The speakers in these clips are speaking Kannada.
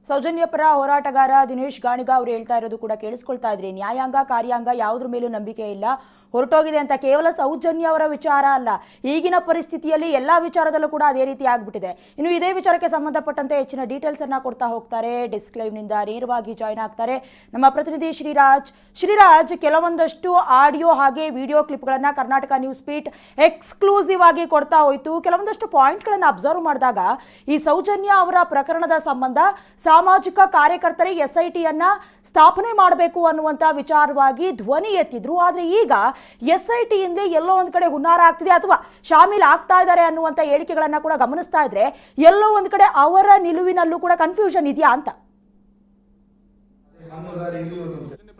ಸೌಜನ್ಯ ಪರ ಹೋರಾಟಗಾರ ದಿನೇಶ್ ಗಾಣಿಗ ಅವರು ಹೇಳ್ತಾ ಇರೋದು ಕೂಡ ಕೇಳಿಸ್ಕೊಳ್ತಾ ಇದ್ರಿ. ನ್ಯಾಯಾಂಗ ಕಾರ್ಯಾಂಗ ಯಾವುದ್ರ ಮೇಲೂ ನಂಬಿಕೆ ಇಲ್ಲ, ಹೊರಟೋಗಿದೆ ಅಂತ. ಕೇವಲ ಸೌಜನ್ಯ ಅವರ ವಿಚಾರ ಅಲ್ಲ, ಈಗಿನ ಪರಿಸ್ಥಿತಿಯಲ್ಲಿ ಎಲ್ಲಾ ವಿಚಾರದಲ್ಲೂ ಕೂಡ ಅದೇ ರೀತಿ ಆಗ್ಬಿಟ್ಟಿದೆ. ಇನ್ನು ಇದೇ ವಿಚಾರಕ್ಕೆ ಸಂಬಂಧಪಟ್ಟಂತೆ ಹೆಚ್ಚಿನ ಡೀಟೇಲ್ಸ್ ಅನ್ನ ಕೊಡ್ತಾ ಹೋಗ್ತಾರೆ. ಡೆಸ್ಕ್ ಲೈವ್ ನಿಂದ ನೇರವಾಗಿ ಜಾಯ್ನ್ ಆಗ್ತಾರೆ ನಮ್ಮ ಪ್ರತಿನಿಧಿ ಶ್ರೀರಾಜ್. ಕೆಲವೊಂದಷ್ಟು ಆಡಿಯೋ ಹಾಗೆ ವಿಡಿಯೋ ಕ್ಲಿಪ್ಗಳನ್ನ ಕರ್ನಾಟಕ ನ್ಯೂಸ್ ಬೀಟ್ ಎಕ್ಸ್ಕ್ಲೂಸಿವ್ ಆಗಿ ಕೊಡ್ತಾ ಹೋಯ್ತು. ಕೆಲವೊಂದಷ್ಟು ಪಾಯಿಂಟ್ಗಳನ್ನ ಅಬ್ಸರ್ವ್ ಮಾಡಿದಾಗ ಈ ಸೌಜನ್ಯ ಅವರ ಪ್ರಕರಣದ ಸಂಬಂಧ ಸಾಮಾಜಿಕ ಕಾರ್ಯಕರ್ತರೇ SITಯನ್ನ ಸ್ಥಾಪನೆ ಮಾಡಬೇಕು ಅನ್ನುವಂತ ವಿಚಾರವಾಗಿ ಧ್ವನಿ ಎತ್ತಿದ್ರು. ಆದ್ರೆ ಈಗ SIT ಹಿಂದೆ ಎಲ್ಲೋ ಒಂದ್ ಕಡೆ ಹುನ್ನಾರ ಆಗ್ತಿದೆ ಅಥವಾ ಶಾಮೀಲ್ ಆಗ್ತಾ ಇದ್ದಾರೆ ಅನ್ನುವಂತ ಹೇಳಿಕೆಗಳನ್ನ ಕೂಡ ಗಮನಿಸ್ತಾ ಇದ್ರೆ ಎಲ್ಲೋ ಒಂದ್ ಕಡೆ ಅವರ ನಿಲುವಿನಲ್ಲೂ ಕೂಡ ಕನ್ಫ್ಯೂಷನ್ ಇದೆಯಾ ಅಂತ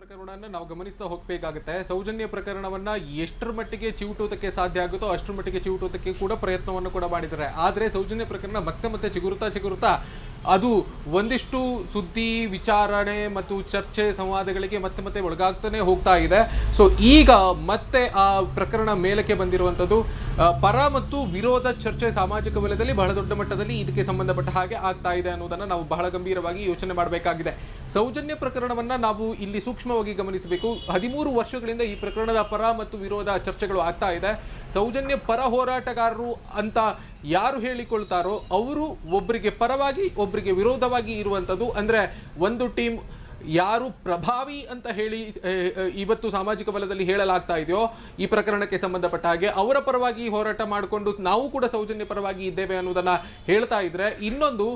ಪ್ರಕರಣವನ್ನ ನಾವು ಗಮನಿಸ್ತಾ ಹೋಗಬೇಕಾಗುತ್ತೆ. ಸೌಜನ್ಯ ಪ್ರಕರಣವನ್ನ ಎಷ್ಟರ ಮಟ್ಟಿಗೆ ಚಿವುಟೋದಕ್ಕೆ ಸಾಧ್ಯ ಆಗುತ್ತೋ ಅಷ್ಟರ ಮಟ್ಟಿಗೆ ಚಿವುಟೋದಕ್ಕೆ ಕೂಡ ಪ್ರಯತ್ನವನ್ನು ಕೂಡ ಮಾಡಿದ್ದಾರೆ. ಆದ್ರೆ ಸೌಜನ್ಯ ಪ್ರಕರಣ ಮತ್ತೆ ಚಿಗುರುತ್ತಾ ಅದು ಒಂದಿಷ್ಟು ಸುದ್ದಿ, ವಿಚಾರಣೆ ಮತ್ತು ಚರ್ಚೆ, ಸಂವಾದಗಳಿಗೆ ಮತ್ತೆ ಒಳಗಾಗ್ತಾನೆ ಹೋಗ್ತಾ ಇದೆ. ಸೊ ಈಗ ಮತ್ತೆ ಆ ಪ್ರಕರಣ ಮೇಲಕ್ಕೆ ಬಂದಿರುವಂಥದ್ದು. ಪರ ಮತ್ತು ವಿರೋಧ ಚರ್ಚೆ ಸಾಮಾಜಿಕ ವಲಯದಲ್ಲಿ ಬಹಳ ದೊಡ್ಡ ಮಟ್ಟದಲ್ಲಿ ಇದಕ್ಕೆ ಸಂಬಂಧಪಟ್ಟ ಹಾಗೆ ಆಗ್ತಾ ಇದೆ ಅನ್ನೋದನ್ನ ನಾವು ಬಹಳ ಗಂಭೀರವಾಗಿ ಯೋಚನೆ ಮಾಡಬೇಕಾಗಿದೆ. ಸೌಜನ್ಯ ಪ್ರಕರಣವನ್ನ ನಾವು ಇಲ್ಲಿ ಸೂಕ್ಷ್ಮವಾಗಿ ಗಮನಿಸಬೇಕು. 13 ವರ್ಷಗಳಿಂದ ಈ ಪ್ರಕರಣದ ಪರ ಮತ್ತು ವಿರೋಧ ಚರ್ಚೆಗಳು ಆಗ್ತಾ ಇದೆ. ಸೌಜನ್ಯ ಪರ ಹೋರಾಟಗಾರರು ಅಂತ ಯಾರು ಹೇಳಿಕೊಳ್ತಾರೋ ಅವರು ಒಬ್ಬರಿಗೆ ಪರವಾಗಿ ಒಬ್ಬರಿಗೆ ವಿರೋಧವಾಗಿ ಇರುವಂಥದ್ದು. ಅಂದ್ರೆ ಒಂದು ಟೀಮ್ ಯಾರು ಪ್ರಭಾವಿ ಅಂತ ಹೇಳಿ ಇವತ್ತು ಸಾಮಾಜಿಕ ವಲಯದಲ್ಲಿ ಹೇಳಲಾಗ್ತಾ ಇದೆಯೋ ಈ ಪ್ರಕರಣಕ್ಕೆ ಸಂಬಂಧಪಟ್ಟ ಹಾಗೆ ಅವರ ಪರವಾಗಿ ಹೋರಾಟ ಮಾಡಿಕೊಂಡು ನಾವು ಕೂಡ ಸೌಜನ್ಯ ಪರವಾಗಿ ಇದ್ದೇವೆ ಅನ್ನೋದನ್ನ ಹೇಳ್ತಾ ಇದ್ರೆ, ಇನ್ನೊಂದು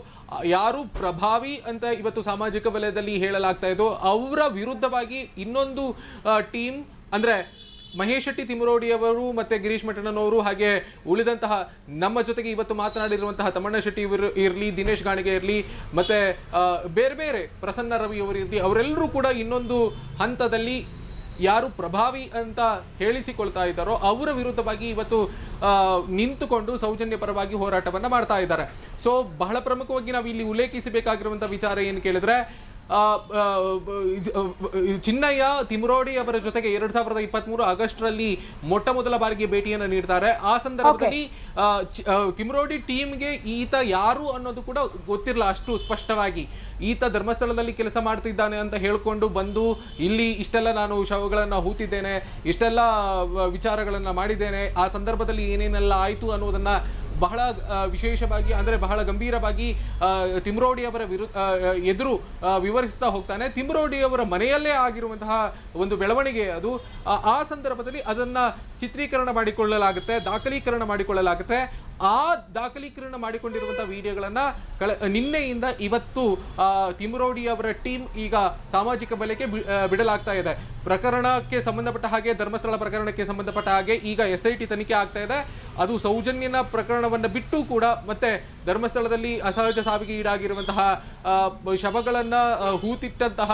ಯಾರು ಪ್ರಭಾವಿ ಅಂತ ಇವತ್ತು ಸಾಮಾಜಿಕ ವಲಯದಲ್ಲಿ ಹೇಳಲಾಗ್ತಾ ಇದೋ ಅವರ ವಿರುದ್ಧವಾಗಿ ಇನ್ನೊಂದು ಟೀಮ್, ಅಂದ್ರೆ ಮಹೇಶ್ ಶೆಟ್ಟಿ ತಿಮರೋಡಿ ಅವರು ಮತ್ತೆ ಗಿರೀಶ್ ಮಠಣ್ಣನವರು ಹಾಗೆ ಉಳಿದಂತಹ ನಮ್ಮ ಜೊತೆಗೆ ಇವತ್ತು ಮಾತನಾಡಿರುವಂತಹ ತಮ್ಮಣ್ಣ ಶೆಟ್ಟಿ ಇರಲಿ, ದಿನೇಶ್ ಗಾಣಿಗೆ ಇರಲಿ, ಮತ್ತೆ ಬೇರೆ ಪ್ರಸನ್ನ ರವಿ ಅವರು ಇರಲಿ, ಅವರೆಲ್ಲರೂ ಕೂಡ ಇನ್ನೊಂದು ಹಂತದಲ್ಲಿ ಯಾರು ಪ್ರಭಾವಿ ಅಂತ ಹೇಳಿಸಿಕೊಳ್ತಾ ಇದ್ದಾರೋ ಅವರ ವಿರುದ್ಧವಾಗಿ ಇವತ್ತು ನಿಂತುಕೊಂಡು ಸೌಜನ್ಯ ಪರವಾಗಿ ಹೋರಾಟವನ್ನ ಮಾಡ್ತಾ ಇದ್ದಾರೆ. ಸೊ ಬಹಳ ಪ್ರಮುಖವಾಗಿ ನಾವು ಇಲ್ಲಿ ಉಲ್ಲೇಖಿಸಬೇಕಾಗಿರುವಂತಹ ವಿಚಾರ ಏನು ಕೇಳಿದ್ರೆ, ಚಿನ್ನಯ್ಯ ತಿಮರೋಡಿ ಅವರ ಜೊತೆಗೆ 2023 ಆಗಸ್ಟ್ ರಲ್ಲಿ ಮೊಟ್ಟ ಮೊದಲ ಬಾರಿಗೆ ಭೇಟಿಯನ್ನು ನೀಡ್ತಾರೆ. ಆ ಸಂದರ್ಭದಲ್ಲಿ ತಿಮರೋಡಿ ಟೀಮ್ಗೆ ಈತ ಯಾರು ಅನ್ನೋದು ಕೂಡ ಗೊತ್ತಿರಲ್ಲ ಅಷ್ಟು ಸ್ಪಷ್ಟವಾಗಿ. ಈತ ಧರ್ಮಸ್ಥಳದಲ್ಲಿ ಕೆಲಸ ಮಾಡ್ತಿದ್ದಾನೆ ಅಂತ ಹೇಳ್ಕೊಂಡು ಬಂದು ಇಲ್ಲಿ ಇಷ್ಟೆಲ್ಲ ನಾನು ಶವಗಳನ್ನ ಹೂತಿದ್ದೇನೆ, ಇಷ್ಟೆಲ್ಲ ವಿಚಾರಗಳನ್ನ ಮಾಡಿದ್ದೇನೆ, ಆ ಸಂದರ್ಭದಲ್ಲಿ ಏನೇನೆಲ್ಲ ಆಯ್ತು ಅನ್ನೋದನ್ನ ಬಹಳ ವಿಶೇಷವಾಗಿ ಅಂದ್ರೆ ಬಹಳ ಗಂಭೀರವಾಗಿ ತಿಮರೋಡಿ ಅವರ ಎದುರು ವಿವರಿಸ್ತಾ ಹೋಗ್ತಾನೆ. ತಿಮರೋಡಿ ಅವರ ಮನೆಯಲ್ಲೇ ಆಗಿರುವಂತಹ ಒಂದು ಬೆಳವಣಿಗೆ ಅದು. ಆ ಸಂದರ್ಭದಲ್ಲಿ ಅದನ್ನ ಚಿತ್ರೀಕರಣ ಮಾಡಿಕೊಳ್ಳಲಾಗುತ್ತೆ, ದಾಖಲೀಕರಣ ಮಾಡಿಕೊಳ್ಳಲಾಗುತ್ತೆ. ಆ ದಾಖಲೀಕರಣ ಮಾಡಿಕೊಂಡಿರುವಂತಹ ವಿಡಿಯೋಗಳನ್ನ ನಿನ್ನೆಯಿಂದ ಇವತ್ತು ತಿಮರೋಡಿ ಅವರ ಟೀಮ್ ಈಗ ಸಾಮಾಜಿಕ ಬಲಕ್ಕೆ ಬಿಡಲಾಗ್ತಾ ಇದೆ. ಪ್ರಕರಣಕ್ಕೆ ಸಂಬಂಧಪಟ್ಟ ಹಾಗೆ, ಧರ್ಮಸ್ಥಳ ಪ್ರಕರಣಕ್ಕೆ ಸಂಬಂಧಪಟ್ಟ ಹಾಗೆ ಈಗ SIT ತನಿಖೆ ಆಗ್ತಾ ಇದೆ. ಅದು ಸೌಜನ್ಯನ ಪ್ರಕರಣವನ್ನು ಬಿಟ್ಟು ಕೂಡ ಮತ್ತೆ ಧರ್ಮಸ್ಥಳದಲ್ಲಿ ಅಸಹಜ ಸಾವಿಗೆ ಈಡಾಗಿರುವಂತಹ ಶವಗಳನ್ನ ಹೂತಿಟ್ಟಂತಹ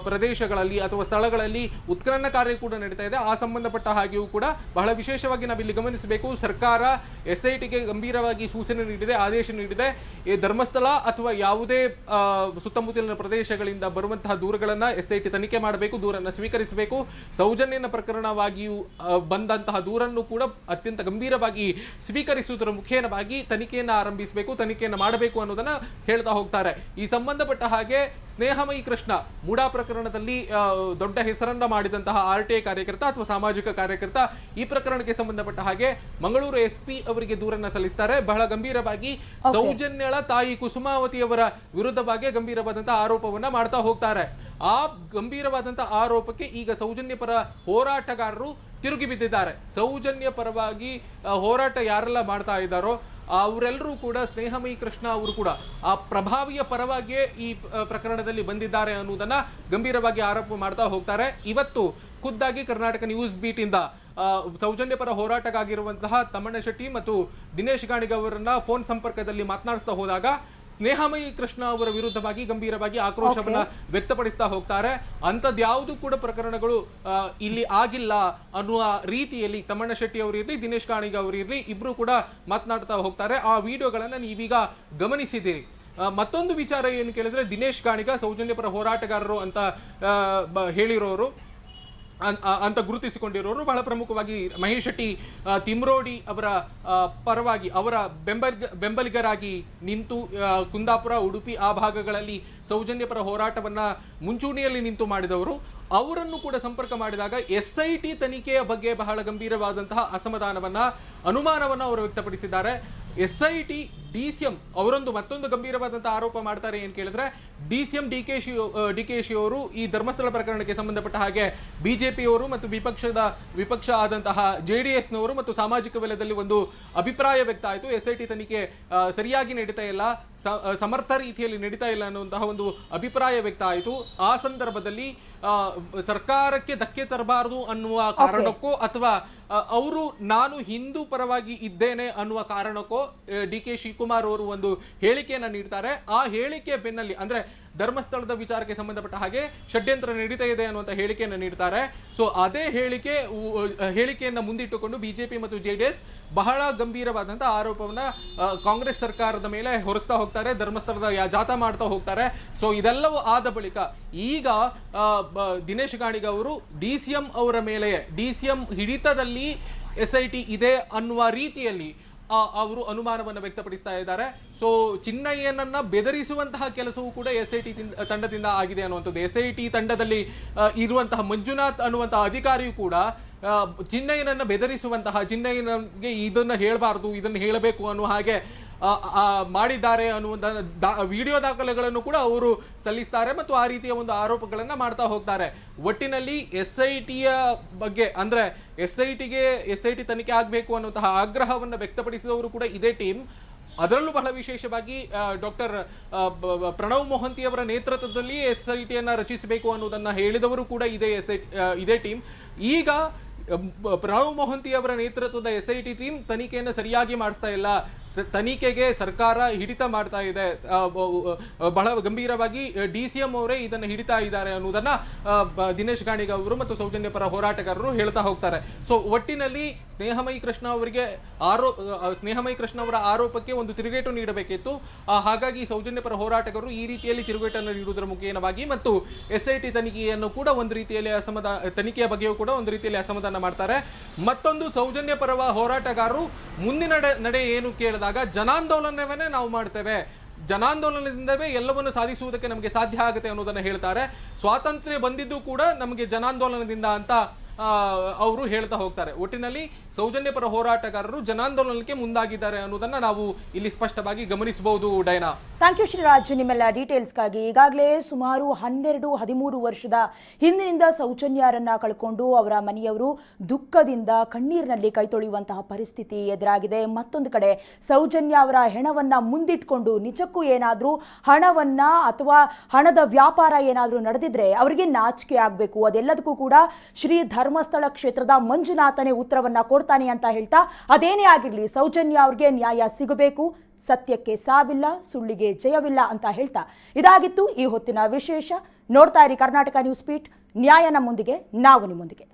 ಪ್ರದೇಶಗಳಲ್ಲಿ ಅಥವಾ ಸ್ಥಳಗಳಲ್ಲಿ ಉತ್ಖನನ ಕಾರ್ಯ ಕೂಡ ನಡೀತಾ ಇದೆ. ಆ ಸಂಬಂಧಪಟ್ಟ ಹಾಗೆಯೂ ಕೂಡ ಬಹಳ ವಿಶೇಷವಾಗಿ ನಾವಿಲ್ಲಿ ಗಮನಿಸಬೇಕು, ಸರ್ಕಾರ SITಗೆ ಗಂಭೀರವಾಗಿ ಸೂಚನೆ ನೀಡಿದೆ, ಆದೇಶ ನೀಡಿದೆ. ಈ ಧರ್ಮಸ್ಥಳ ಅಥವಾ ಯಾವುದೇ ಸುತ್ತಮುತ್ತಲಿನ ಪ್ರದೇಶಗಳಿಂದ ಬರುವಂತಹ ದೂರುಗಳನ್ನ SIT ತನಿಖೆ ಮಾಡಬೇಕು, ದೂರನ್ನು ಸ್ವೀಕರಿಸಬೇಕು. ಸೌಜನ್ಯನ ಪ್ರಕರಣವಾಗಿಯೂ ಬಂದಂತಹ ದೂರನ್ನು ಕೂಡ ಅತ್ಯಂತ ಗಂಭೀರವಾಗಿ ಸ್ವೀಕರಿಸುವುದರ ಮುಖೇನವಾಗಿ ತನಿಖೆಯನ್ನು ಆರಂಭಿಸಬೇಕು, ತನಿಖೆಯನ್ನು ಮಾಡಬೇಕು ಅನ್ನೋದನ್ನ ಹೇಳ್ತಾ ಹೋಗ್ತಾರೆ. ಈ ಸಂಬಂಧಪಟ್ಟ ಹಾಗೆ ಸ್ನೇಹಮಯಿ ಕೃಷ್ಣ ಮೂಡಾ ಪ್ರಕರಣದಲ್ಲಿ ದೊಡ್ಡ ಹೆಸರನ್ನ ಮಾಡಿದಂತಹ RTI ಕಾರ್ಯಕರ್ತ ಅಥವಾ ಸಾಮಾಜಿಕ ಕಾರ್ಯಕರ್ತ ಈ ಪ್ರಕರಣಕ್ಕೆ ಸಂಬಂಧಪಟ್ಟ ಹಾಗೆ ಮಂಗಳೂರು SP ಅವರಿಗೆ ದೂರನ್ನ ಸಲ್ಲಿಸ್ತಾರೆ. ಬಹಳ ಗಂಭೀರವಾಗಿ ಸೌಜನ್ಯಳ ತಾಯಿ ಕುಸುಮಾವತಿಯವರ ವಿರುದ್ಧವಾಗಿ ಗಂಭೀರವಾದಂತಹ ಆರೋಪವನ್ನ ಮಾಡ್ತಾ ಹೋಗ್ತಾರೆ. ಆ ಗಂಭೀರವಾದಂತಹ ಆರೋಪಕ್ಕೆ ಈಗ ಸೌಜನ್ಯ ಪರ ಹೋರಾಟಗಾರರು ತಿರುಗಿ ಬಿದ್ದಿದ್ದಾರೆ. ಸೌಜನ್ಯ ಪರವಾಗಿ ಹೋರಾಟ ಯಾರೆಲ್ಲ ಮಾಡ್ತಾ ಇದ್ದಾರೋ ಅವರೆಲ್ಲರೂ ಕೂಡ ಸ್ನೇಹಮಯಿ ಕೃಷ್ಣ ಅವರು ಕೂಡ ಆ ಪ್ರಭಾವಿಯ ಪರವಾಗಿಯೇ ಈ ಪ್ರಕರಣದಲ್ಲಿ ಬಂದಿದ್ದಾರೆ ಅನ್ನುವುದನ್ನ ಗಂಭೀರವಾಗಿ ಆರೋಪ ಮಾಡ್ತಾ ಹೋಗ್ತಾರೆ. ಇವತ್ತು ಖುದ್ದಾಗಿ ಕರ್ನಾಟಕ ನ್ಯೂಸ್ ಬೀಟ್ ಇಂದ ಸೌಜನ್ಯ ಪರ ಹೋರಾಟಗಾಗಿರುವಂತಹ ತಮ್ಮಣ್ಣ ಶೆಟ್ಟಿ ಮತ್ತು ದಿನೇಶ್ ಗಾಣಿಗ ಅವರನ್ನ ಫೋನ್ ಸಂಪರ್ಕದಲ್ಲಿ ಮಾತನಾಡಿಸ್ತಾ ಹೋದಾಗ ಸ್ನೇಹಮಯಿ ಕೃಷ್ಣ ಅವರ ವಿರುದ್ಧವಾಗಿ ಗಂಭೀರವಾಗಿ ಆಕ್ರೋಶವನ್ನ ವ್ಯಕ್ತಪಡಿಸ್ತಾ ಹೋಗ್ತಾರೆ. ಅಂಥದ್ಯಾವುದು ಕೂಡ ಪ್ರಕರಣಗಳು ಇಲ್ಲಿ ಆಗಿಲ್ಲ ಅನ್ನುವ ರೀತಿಯಲ್ಲಿ ತಮ್ಮಣ್ಣ ಶೆಟ್ಟಿ ಅವರು ಇರಲಿ, ದಿನೇಶ್ ಗಾಣಿಗ ಅವರು ಇರಲಿ, ಇಬ್ರು ಕೂಡ ಮಾತನಾಡ್ತಾ ಹೋಗ್ತಾರೆ. ಆ ವಿಡಿಯೋಗಳನ್ನ ನೀವೀಗ ಗಮನಿಸಿದ್ದೀರಿ. ಮತ್ತೊಂದು ವಿಚಾರ ಏನು ಕೇಳಿದ್ರೆ, ದಿನೇಶ್ ಗಾಣಿಗ ಸೌಜನ್ಯ ಪರ ಹೋರಾಟಗಾರರು ಅಂತ ಹೇಳಿರೋರು ಅಂತ ಗುರುತಿಸಿಕೊಂಡಿರೋರು ಬಹಳ ಪ್ರಮುಖವಾಗಿ ಮಹೇಶ್ ಶೆಟ್ಟಿ ತಿಮ್ರೋಡಿ ಅವರ ಪರವಾಗಿ ಅವರ ಬೆಂಬಲಿಗರಾಗಿ ನಿಂತು ಕುಂದಾಪುರ, ಉಡುಪಿ ಆ ಭಾಗಗಳಲ್ಲಿ ಸೌಜನ್ಯಪರ ಹೋರಾಟವನ್ನ ಮುಂಚೂಣಿಯಲ್ಲಿ ನಿಂತು ಮಾಡಿದವರು. ಅವರನ್ನು ಕೂಡ ಸಂಪರ್ಕ ಮಾಡಿದಾಗ SIT ತನಿಖೆಯ ಬಗ್ಗೆ ಬಹಳ ಗಂಭೀರವಾದಂತಹ ಅಸಮಾಧಾನವನ್ನ, ಅನುಮಾನವನ್ನ ಅವರು ವ್ಯಕ್ತಪಡಿಸಿದ್ದಾರೆ. SIT DCM ಅವರೊಂದು ಮತ್ತೊಂದು ಗಂಭೀರವಾದಂತಹ ಆರೋಪ ಮಾಡ್ತಾರೆ. ಏನ್ ಕೇಳಿದ್ರೆ DKಶಿ ಅವರು ಈ ಧರ್ಮಸ್ಥಳ ಪ್ರಕರಣಕ್ಕೆ ಸಂಬಂಧಪಟ್ಟ ಹಾಗೆ ಬಿಜೆಪಿಯವರು ಮತ್ತು ವಿಪಕ್ಷ ಆದಂತಹ JDSನವರು ಮತ್ತು ಸಾಮಾಜಿಕ ವಲಯದಲ್ಲಿ ಒಂದು ಅಭಿಪ್ರಾಯ ವ್ಯಕ್ತ ಆಯಿತು. SIT ತನಿಖೆ ಸರಿಯಾಗಿ ನಡೀತಾ ಇಲ್ಲ, ಸಮರ್ಥ ರೀತಿಯಲ್ಲಿ ನಡೀತಾ ಇಲ್ಲ ಅನ್ನುವಂತಹ ಒಂದು ಅಭಿಪ್ರಾಯ ವ್ಯಕ್ತ ಆಯಿತು. ಆ ಸಂದರ್ಭದಲ್ಲಿ ಸರ್ಕಾರಕ್ಕೆ ಧಕ್ಕೆ ತರಬಾರದು ಅನ್ನುವ ಕಾರಣಕ್ಕೋ ಅಥವಾ ಅವರು ನಾನು ಹಿಂದೂ ಪರವಾಗಿ ಇದ್ದೇನೆ ಅನ್ನುವ ಕಾರಣಕ್ಕೋ DK ಶಿವಕುಮಾರ್ ಅವರು ಒಂದು ಹೇಳಿಕೆಯನ್ನ ನೀಡ್ತಾರೆ. ಆ ಹೇಳಿಕೆ ಬೆನ್ನಲ್ಲಿ ಅಂದ್ರೆ ಧರ್ಮಸ್ಥಳದ ವಿಚಾರಕ್ಕೆ ಸಂಬಂಧಪಟ್ಟ ಹಾಗೆ ಷಡ್ಯಂತ್ರ ನಡೀತಾ ಇದೆ ಅನ್ನುವಂಥ ಹೇಳಿಕೆಯನ್ನು ನೀಡ್ತಾರೆ. ಸೊ ಅದೇ ಹೇಳಿಕೆಯನ್ನ ಮುಂದಿಟ್ಟುಕೊಂಡು ಬಿಜೆಪಿ ಮತ್ತು JDS ಬಹಳ ಗಂಭೀರವಾದಂತಹ ಆರೋಪವನ್ನ ಕಾಂಗ್ರೆಸ್ ಸರ್ಕಾರದ ಮೇಲೆ ಹೊರಿಸ್ತಾ ಹೋಗ್ತಾರೆ, ಧರ್ಮಸ್ಥಳದ ಜಾಥಾ ಮಾಡ್ತಾ ಹೋಗ್ತಾರೆ. ಸೊ ಇದೆಲ್ಲವೂ ಆದ ಬಳಿಕ ಈಗ ದಿನೇಶ್ ಗಾಣಿಗ ಅವರು DCM ಅವರ ಮೇಲೆ DCM ಹಿಡಿತದಲ್ಲಿ SIT ಇದೆ ಅನ್ನುವ ರೀತಿಯಲ್ಲಿ ಅವರು ಅನುಮಾನವನ್ನು ವ್ಯಕ್ತಪಡಿಸ್ತಾ ಇದ್ದಾರೆ. ಸೊ ಚಿನ್ನಯ್ಯನನ್ನ ಬೆದರಿಸುವಂತಹ ಕೆಲಸವೂ ಕೂಡ SIT ತಂಡದಿಂದ ಆಗಿದೆ ಅನ್ನುವಂಥದ್ದು. SIT ತಂಡದಲ್ಲಿ ಇರುವಂತಹ ಮಂಜುನಾಥ್ ಅನ್ನುವಂತಹ ಅಧಿಕಾರಿಯು ಕೂಡ ಚಿನ್ನಯ್ಯನನ್ನ ಬೆದರಿಸುವಂತಹ, ಚಿನ್ನಯ್ಯನಿಗೆ ಇದನ್ನ ಹೇಳಬಾರದು, ಇದನ್ನು ಹೇಳಬೇಕು ಅನ್ನುವ ಹಾಗೆ ಮಾಡಿದ್ದಾರೆ ಅನ್ನುವಂಥ ವಿಡಿಯೋ ದಾಖಲೆಗಳನ್ನು ಕೂಡ ಅವರು ಸಲ್ಲಿಸ್ತಾರೆ ಮತ್ತು ಆ ರೀತಿಯ ಒಂದು ಆರೋಪಗಳನ್ನ ಮಾಡ್ತಾ ಹೋಗ್ತಾರೆ. ಒಟ್ಟಿನಲ್ಲಿ SITಯ ಬಗ್ಗೆ ಅಂದ್ರೆ SIT ತನಿಖೆ ಆಗಬೇಕು ಅನ್ನುವಂತಹ ಆಗ್ರಹವನ್ನು ವ್ಯಕ್ತಪಡಿಸಿದವರು ಕೂಡ ಇದೇ ಟೀಮ್. ಅದರಲ್ಲೂ ಬಹಳ ವಿಶೇಷವಾಗಿ ಡಾಕ್ಟರ್ ಪ್ರಣವ್ ಮೊಹಂತಿ ಅವರ ನೇತೃತ್ವದಲ್ಲಿ SITಯನ್ನ ರಚಿಸಬೇಕು ಅನ್ನೋದನ್ನ ಹೇಳಿದವರು ಕೂಡ ಇದೇ ಟೀಮ್. ಈಗ ಪ್ರಣವ್ ಮೊಹಂತಿ ಅವರ ನೇತೃತ್ವದ SIT ಟೀಮ್ ತನಿಖೆಯನ್ನು ಸರಿಯಾಗಿ ಮಾಡಿಸ್ತಾ ಇಲ್ಲ, ತನಿಖೆಗೆ ಸರ್ಕಾರ ಹಿಡಿತ ಮಾಡ್ತಾ ಇದೆ, ಬಹಳ ಗಂಭೀರವಾಗಿ DCM ಅವರೇ ಇದನ್ನು ಹಿಡಿತಾ ಇದ್ದಾರೆ ಅನ್ನೋದನ್ನ ದಿನೇಶ್ ಗಾಣಿಗ ಅವರು ಮತ್ತು ಸೌಜನ್ಯ ಪರ ಹೋರಾಟಗಾರರು ಹೇಳ್ತಾ ಹೋಗ್ತಾರೆ. ಸೊ ಒಟ್ಟಿನಲ್ಲಿ ಸ್ನೇಹಮಯಿ ಕೃಷ್ಣ ಅವರ ಆರೋಪಕ್ಕೆ ಒಂದು ತಿರುಗೇಟು ನೀಡಬೇಕಿತ್ತು. ಹಾಗಾಗಿ ಸೌಜನ್ಯ ಪರ ಹೋರಾಟಗಾರರು ಈ ರೀತಿಯಲ್ಲಿ ತಿರುಗೇಟನ್ನು ನೀಡುವುದರ ಮುಖೇನವಾಗಿ ಮತ್ತು SIT ತನಿಖೆಯನ್ನು ಕೂಡ ಒಂದು ರೀತಿಯಲ್ಲಿ ತನಿಖೆಯ ಬಗ್ಗೆಯೂ ಕೂಡ ಒಂದು ರೀತಿಯಲ್ಲಿ ಅಸಮಾಧಾನ ಮಾಡ್ತಾರೆ. ಮತ್ತೊಂದು ಸೌಜನ್ಯ ಪರ ಹೋರಾಟಗಾರರು ಮುಂದಿನ ನಡೆ ಏನು ಕೇಳಿದಾಗ ಜನಾಂದೋಲನವನ್ನೇ ನಾವು ಮಾಡ್ತೇವೆ, ಜನಾಂದೋಲನದಿಂದವೇ ಎಲ್ಲವನ್ನು ಸಾಧಿಸುವುದಕ್ಕೆ ನಮಗೆ ಸಾಧ್ಯ ಆಗುತ್ತೆ ಅನ್ನೋದನ್ನ ಹೇಳ್ತಾರೆ. ಸ್ವಾತಂತ್ರ್ಯ ಬಂದಿದ್ದು ಕೂಡ ನಮಗೆ ಜನಾಂದೋಲನದಿಂದ ಅಂತ ಅವರು ಹೇಳ್ತಾ ಹೋಗ್ತಾರೆ. ಒಟ್ಟಿನಲ್ಲಿ ಸೌಜನ್ಯ ಪರ ಹೋರಾಟಗಾರರು ಜನಾಂದೋಲನಕ್ಕೆ ಮುಂದಾಗಿದ್ದಾರೆ ಅನ್ನೋದನ್ನ ನಾವು ಇಲ್ಲಿ ಸ್ಪಷ್ಟವಾಗಿ ಗಮನಿಸಬಹುದು. ಡೈನಾ, ಥ್ಯಾಂಕ್ ಯು ಶ್ರೀರಾಜ್ ನಿಮ್ಮೆಲ್ಲ ಡೀಟೇಲ್ಸ್ಗಾಗಿ. ಈಗಾಗಲೇ ಸುಮಾರು 12-13 ವರ್ಷದ ಹಿಂದಿನಿಂದ ಸೌಜನ್ಯರನ್ನ ಕಳ್ಕೊಂಡು ಅವರ ಮನೆಯವರು ದುಃಖದಿಂದ ಕಣ್ಣೀರಿನಲ್ಲಿ ಕೈ ತೊಳೆಯುವಂತಹ ಪರಿಸ್ಥಿತಿ ಎದುರಾಗಿದೆ. ಮತ್ತೊಂದು ಕಡೆ ಸೌಜನ್ಯ ಅವರ ಹೆಣವನ್ನ ಮುಂದಿಟ್ಕೊಂಡು ನಿಜಕ್ಕೂ ಏನಾದರೂ ಹಣವನ್ನ ಅಥವಾ ಹಣದ ವ್ಯಾಪಾರ ಏನಾದರೂ ನಡೆದಿದ್ರೆ ಅವರಿಗೆ ನಾಚಿಕೆ ಆಗಬೇಕು. ಅದೆಲ್ಲದಕ್ಕೂ ಕೂಡ ಶ್ರೀ ಧರ್ಮಸ್ಥಳ ಕ್ಷೇತ್ರದ ಮಂಜುನಾಥನೇ ಉತ್ತರವನ್ನ ಕೊಡ್ತಾನೆ ಅಂತ ಹೇಳ್ತಾ, ಅದೇನೇ ಆಗಿರಲಿ ಸೌಜನ್ಯ ಅವ್ರಿಗೆ ನ್ಯಾಯ ಸಿಗಬೇಕು, ಸತ್ಯಕ್ಕೆ ಸಾವಿಲ್ಲ, ಸುಳ್ಳಿಗೆ ಜಯವಿಲ್ಲ ಅಂತ ಹೇಳ್ತಾ ಇದಾಗಿತ್ತು ಈ ಹೊತ್ತಿನ ವಿಶೇಷ. ನೋಡ್ತಾ ಇರಿ ಕರ್ನಾಟಕ ನ್ಯೂಸ್ ಬೀಟ್, ನ್ಯಾಯ ನಮ್ಮೊಂದಿಗೆ, ನಾವು ನಿಮ್ಮೊಂದಿಗೆ.